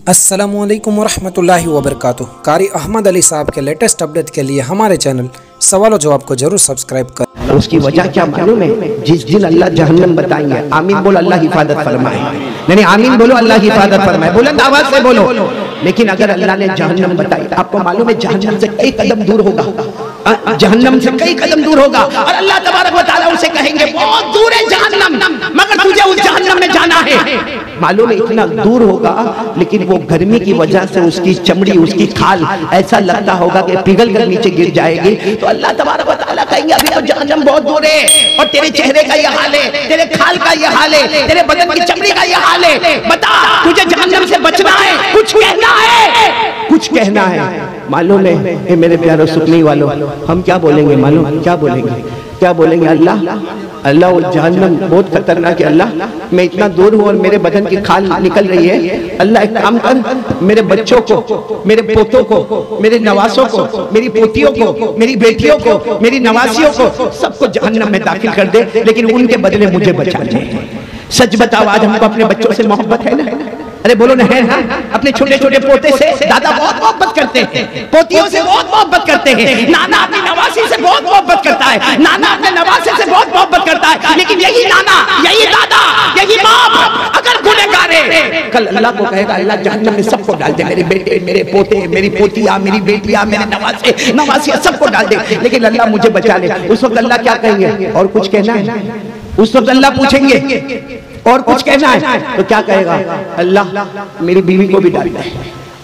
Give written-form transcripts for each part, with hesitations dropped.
अस्सलामुअलैकुम वरहमतुल्लाहि वबरकातुहू। कारी अहमद अली साहब के लेटेस्ट अपडेट के लिए हमारे चैनल सवाल और जवाब को जरूर सब्सक्राइब करें। उसकी वजह क्या मालूम है? जिस दिन अल्लाह जहन्नम बताएंगे, आमीन बोलो, अल्लाह हिफाजत फरमाए। नहीं, आमीन बोलो, अल्लाह हिफाजत फरमाए, बुलंद आवाज से बोलो। लेकिन अगर अल्लाह ने जहन्नम बताई, आपको मालूम है जहन्नम से कई कदम दूर होगा, जहन्नम से कई कदम दूर होगा, और अल्लाह तबारक व तआला उसे कहेंगे बहुत दूर है जहन्नम, मगर तुझे उस जहन्नम में जाना है। मालूम है इतना दूर होगा, लेकिन वो गर्मी की वजह से उसकी चमड़ी, उसकी खाल ऐसा लगता होगा कि पिघल कर नीचे गिर जाएगी। तो अल्लाह तबारक व तआला कहेंगे अभी तो जहन्नम बहुत दूर है, और तेरे चेहरे का ये हाल है, तेरे खाल का ये हाल है, तेरे बदन की चमड़ी का ये हाल है, बता तुझे जहन्नम से बचना है, कुछ कहना है, कुछ कहना है। मालूम है मेरे प्यारों सुनने वालों, हम क्या बोलेंगे मालूम? क्या बोलेंगे? क्या बोलेंगे? अल्लाह वो जहन्नम बहुत खतरनाक है। अल्लाह मैं इतना दूर हूँ और मेरे बदन की खाल निकल रही है। अल्लाह एक काम कर, मेरे बच्चों को, मेरे पोतों को, मेरे नवासों को, मेरी पोतियों को, मेरी बेटियों को, मेरी नवासियों को, सबको जहन्नम में दाखिल कर दे, लेकिन उनके बदले मुझे बचा ले। सच बताओ, आज हमको अपने बच्चों से मोहब्बत है ना? अरे बोलो ना, है ना? अपने छोटे छोटे पोते से दादा बहुत मोहब्बत करते हैं, पोतियों से बहुत मोहब्बत करते हैं, नाना अपनी नवासी से बहुत मोहब्बत करता है, नाना अपने नवासे से बहुत मोहब्बत करता है। लेकिन यही नाना, यही दादा, यही बाप अगर गुनहगार है, कल अल्लाह को कहेगा अल्लाह जहन्नम में सबको डाल दे, मेरे बेटे, मेरे पोते, मेरी पोतियां, मेरी बेटियां, मेरे नवासे, नवासियां सबको डाल दे, लेकिन अल्लाह मुझे बचा ले। उस वक्त अल्लाह क्या कहेंगे? और कुछ कहना है? उस वक्त अल्लाह पूछेंगे और कुछ कहना है? तो क्या कहेगा? अल्लाह मेरी बीवी को भी डाल दे।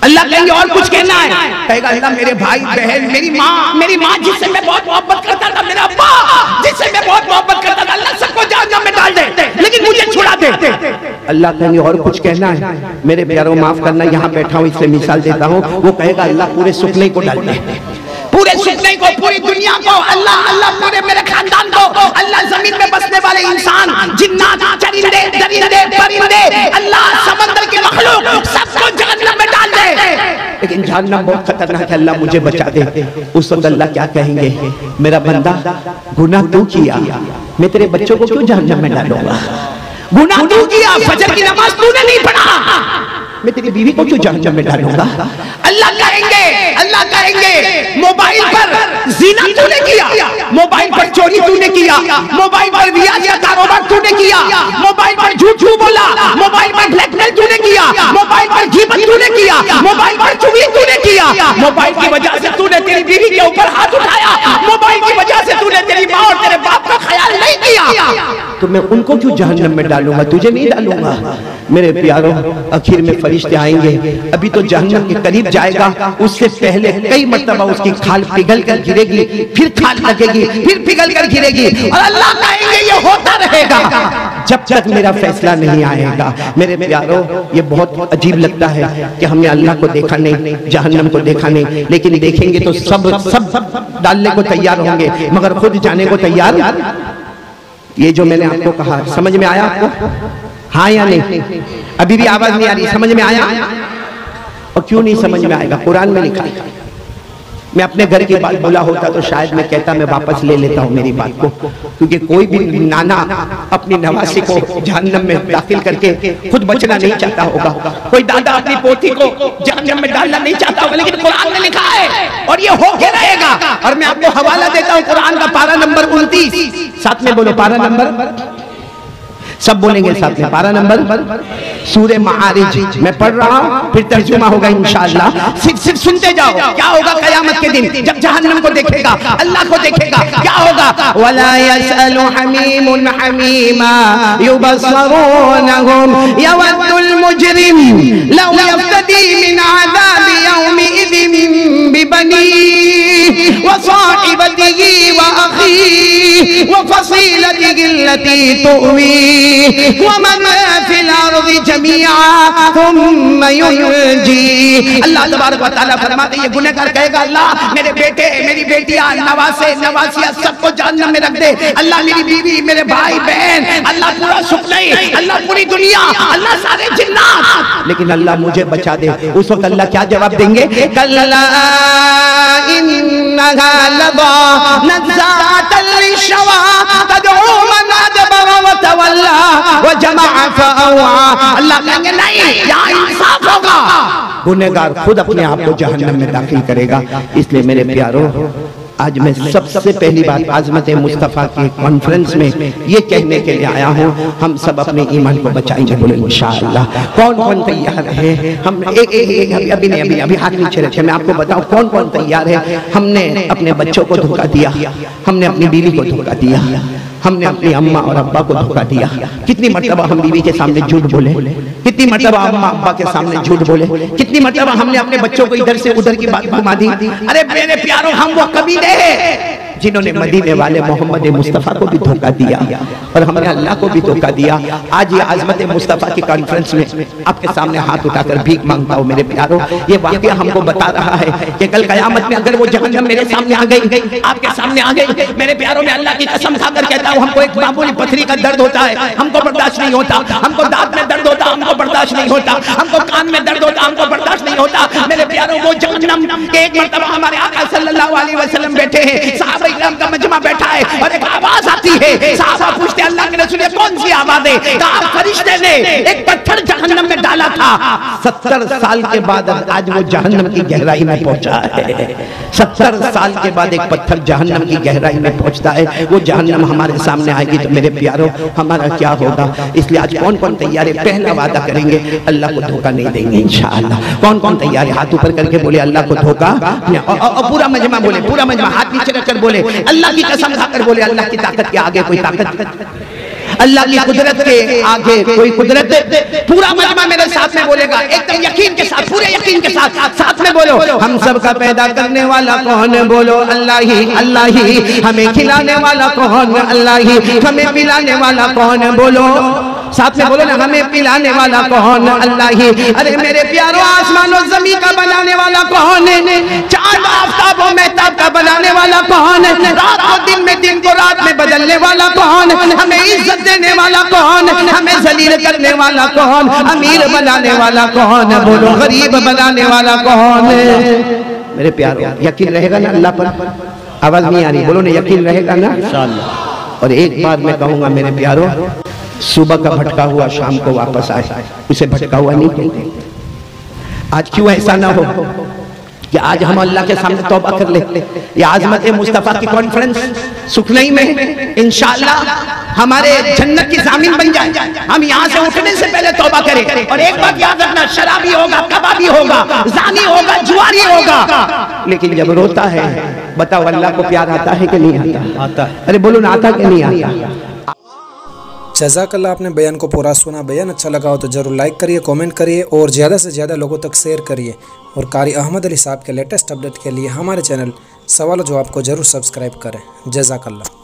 अल्लाह कहेंगे और कुछ कहना है? कहेगा अल्लाह मेरे भाई बहन, मेरी माँ जिससे मैं बहुत मोहब्बत करता था, मेरा अब्बा जिससे मैं बहुत मोहब्बत करता था, अल्लाह सबको जहन्नम में डाल दे, लेकिन मुझे छुड़ा दे। अल्लाह कहेंगे और कुछ कहना है? मेरे प्यारों माफ करना, यहाँ बैठा हूँ इससे मिसाल देता हूँ। वो कहेगा अल्लाह पूरे सुपने को डाल दे, पूरे सुपने को, पूरी दुनिया को, अल्लाह पूरे मेरे खानदान को, अल्लाह जमीन में बसने वाले इंसान, जिन्नात, चरिंदे, दरिंदे, परिंदे, अल्लाह समंदर की मखलूक सबको जहन्नम में डाल दे। लेकिन जहन्नम बहुत खतरनाक है, अल्लाह मुझे बचा दे। उस वक्त अल्लाह क्या कहेंगे? मेरा बंदा गुनाह तू किया, मैं तेरे बच्चों को क्यों जहन्नम में डालूंगा? गुनाह तू किया, फजर की नमाज तूने नहीं पढ़ा, मैं तेरी बीवी को क्यों जहन्नम में डालूंगा? अल्लाह कहेंगे मोबाइल पर ज़िना तूने किया, मोबाइल पर चोरी तूने किया, मोबाइल पर रिया का कारोबार तूने किया, मोबाइल पर झूठ बोला, मोबाइल पर ब्लैकमेल तूने किया, मोबाइल पर गिबत तूने किया, मोबाइल पर चुगली तूने किया, मोबाइल की वजह से तूने तेरी बीवी के ऊपर हाथ उठाया, मोबाइल की वजह से तूने तेरी माँ और तेरे बाप का ख्याल नहीं किया, तो मैं उनको क्यों जहन्नम में डालूंगा? तुझे नहीं डालूंगा। मेरे प्यारों, आखिर में फरिश्ते आएंगे, अभी तो जहन्नम के करीब जाएगा, उससे पहले कई मर्तबा उसकी खाल पिघल कर गिरेगी, फिर खाल लगेगी, फिर पिघल कर गिरेगी, और अल्लाह कहेंगे ये होता रहेगा जब तक मेरा फैसला नहीं आएगा। मेरे प्यारों, ये बहुत अजीब लगता है कि हमने अल्लाह को देखा नहीं, जहन्नम को देखा नहीं, लेकिन देखेंगे तो सब डालने को तैयार होंगे, मगर खुद जाने को तैयार। ये जो मैंने आपको कहा, समझ में आया आपको? हाँ या नहीं? अभी भी आवाज नहीं आ रही? समझ में आया? और क्यों नहीं समझ में आएगा? कुरान में लिखा है। मैं अपने घर की बात बोला होता तो शायद मैं कहता, मैं वापस ले लेता हूँ मेरी बात को, क्योंकि कोई भी नाना अपनी नवासी को जहन्नम में दाखिल करके खुद बचना नहीं चाहता होगा, कोई दादा अपनी पोती को जहन्नम में डालना नहीं चाहता होगा, लेकिन कुरान में लिखा है और ये होके रहेगा। और मैं आपको हवाला देता हूँ कुरान का, पारा नंबर 29, साथ में बोलो पारा नंबर, सब बोलेंगे साथ में, पारा नंबर, सूरे मारिज। मैं पढ़ रहा हूँ, फिर तर्जुमा होगा इंशाअल्लाह, सिर्फ सुनते जाओ। क्या होगा कयामत के दिन जब जहन्नम को देखेगा, अल्लाह को देखेगा, क्या होगा? वला यसअलु हमीमुन हमीमा युबस्सरूनहुम यवद्दुल मुजरिम लौ यफ्तदी मिन अज़ाबि यौमिइज़िन बिबनीहि व साहिबतिही व अखीहि व फसीलतिही अल्लती तुवी वमन फिल अर्ज़ि जमीआ थुम्मा युनजी। अल्लाह तबारक व तआला फरमाते हैं, ये गुनहगार कहेगा अल्लाह मेरे बेटे, मेरी बेटियां, नवासे, नवासियां सबको जहन्नम में रख दे, अल्लाह मेरी बीवी, मेरे भाई बहन, अल्लाह पूरा सुख नहीं, अल्लाह पूरी दुनिया, अल्लाह सारे जिन्नात, लेकिन अल्लाह मुझे बचा दे। उस वक्त अल्लाह क्या जवाब देंगे? कल्ला इन्नहा लज़ा नज़्ज़ातल लिश्शवा तद'ू मन अदबर व तवल्ला व जमअ फअवा। अल्लाह कहेंगे नहीं, यहाँ इंसाफ होगा, गुनहगार खुद अपने आप को जहन्नम में दाखिल करेगा। इसलिए मेरे प्यारों, आज मैं सबसे पहली बात आज़मत मुस्तफ़ा के कॉन्फ्रेंस में ये कहने के लिए आया हूँ, हम सब अपने ईमान को बचाएंगे, बोले इंशाअल्लाह। कौन कौन तैयार है? हम अभी हाथ नीचे रखे, मैं आपको बताऊं कौन कौन तैयार है। हमने अपने बच्चों को धोखा दिया, हमने अपनी बीवी को धोखा दिया, हमने अपनी अम्मा और अब्बा को धोखा दिया। कितनी मर्तबा हम बीवी के सामने झूठ बोले, कितनी मर्तबा अम्मा अब्बा के सामने झूठ बोले, कितनी मर्तबा हमने अपने बच्चों को इधर से उधर की बात घुमा दी। अरे मेरे प्यारों, हम वो कभी जिन्होंने मदीने वाले मोहम्मद मुस्तफ़ा को भी धोखा दिया और हमने अल्लाह को भी धोखा दिया। आज ये आज़मत मुस्तफ़ा की कॉन्फ्रेंस में आपके सामने हाथ उठाकर भीख मांगता हूँ मेरे प्यारों। ये वाक़या हमको बता रहा है कि कल क़यामत में अगर वो जहन्नम मेरे सामने आ गई, आपके सामने आ गई, मेरे प्यारों में अल्लाह की कसम खाकर कहता हूँ, हमको एक मामूली पथरी का दर्द होता है, हमको बर्दाश्त नहीं होता, हमको दांत में दर्द होता, हमको बर्दाश्त नहीं होता, हमको कान में दर्द होता, हमको बर्दाश्त नहीं होता। मेरे प्यारों, वो जहन्नम के एक मर्तबा हमारे आका सल्लल्लाहु अलैहि वसल्लम बैठे हैं, सहाबा इकराम का मजमा बैठा है और एक आवाज आती है। सहाबा पूछते, अल्लाह के रसूल, कौन सी आवाज है? कहा, फरिश्ते ने एक पत्थर जहन्नम में डाला था। 70 साल के बाद आज वो जहन्नम की गहराई में पहुंचा है। 70 साल के बाद एक पत्थर जहन्नम की गहराई में पहुंचता है। वो जहन्नम हमारे सामने आएगी तो मेरे प्यारों, हमारा क्या होगा? इसलिए आज कौन कौन तैयार है? पहला वादा करेंगे, अल्लाह को धोखा नहीं देंगे इंशाअल्लाह। कौन कौन तैयार है? हाथ ऊपर करके बोले अल्लाह को धोखा। और पूरा मजमा बोले, पूरा मजमा हाथ नीचे रखकर बोले, अल्लाह की कसम खाकर बोले, अल्लाह की ताकत के आगे कोई ताकत, अल्लाह की कुदरत के आगे कोई कुदरत। पूरा मजमा मेरे साथ में बोलेगा, एकदम यकीन के साथ, पूरे यकीन के साथ, साथ में बोलो, हम सब का पैदा करने वाला कौन? बोलो अल्लाह ही, अल्लाह ही। हमें खिलाने वाला कौन? अल्लाह ही। हमें पिलाने वाला कौन? बोलो साथ में बोलो ना, हमें पिलाने वाला कौन? अल्लाह ही। अरे मेरे प्यारों, आसमान और जमीन का बनाने वाला कौन है? चांद आफताब और महताब का बनाने वाला कौन है? रात को दिन में, दिन को रात में बदलने वाला कौन? हमें इज्जत देने वाला कौन? हमें जलील करने वाला कौन? अमीर बनाने वाला कौन? बोलो गरीब बनाने वाला कौन है? मेरे प्यारों, यकीन रहेगा ना अल्लाह पर? आवाज नहीं आ रही, बोलो ना, यकीन रहेगा ना इंशाअल्लाह। और एक बात मैं कहूंगा मेरे प्यारों, सुबह का भटका हुआ शाम को वापस आए, उसे भटका हुआ नहीं कहते। आज क्यों ऐसा ना हो कि आज हम अल्लाह के सामने तौबा कर ले। ये आज़मत मुस्तफ़ा की कॉन्फ्रेंस सुखनई में इंशाअल्लाह हमारे जन्नत की ज़मीन बन जाए। हम यहाँ से उठने से पहले तौबा करें। और एक बात याद रखना, शराबी होगा, कबाबी होगा, जानी होगा, जुआरी होगा, लेकिन जब रोता है, बताओ अल्लाह को प्यार आता है कि नहीं आता? अरे बोलो ना, आता कि नहीं आता? जज़ाकल्लाह, आपने बयान को पूरा सुना। बयान अच्छा लगा हो तो ज़रूर लाइक करिए, कमेंट करिए और ज़्यादा से ज़्यादा लोगों तक शेयर करिए। और कारी अहमद अली साहब के लेटेस्ट अपडेट के लिए हमारे चैनल सवाल जवाब को ज़रूर सब्सक्राइब करें। जज़ाकल्लाह।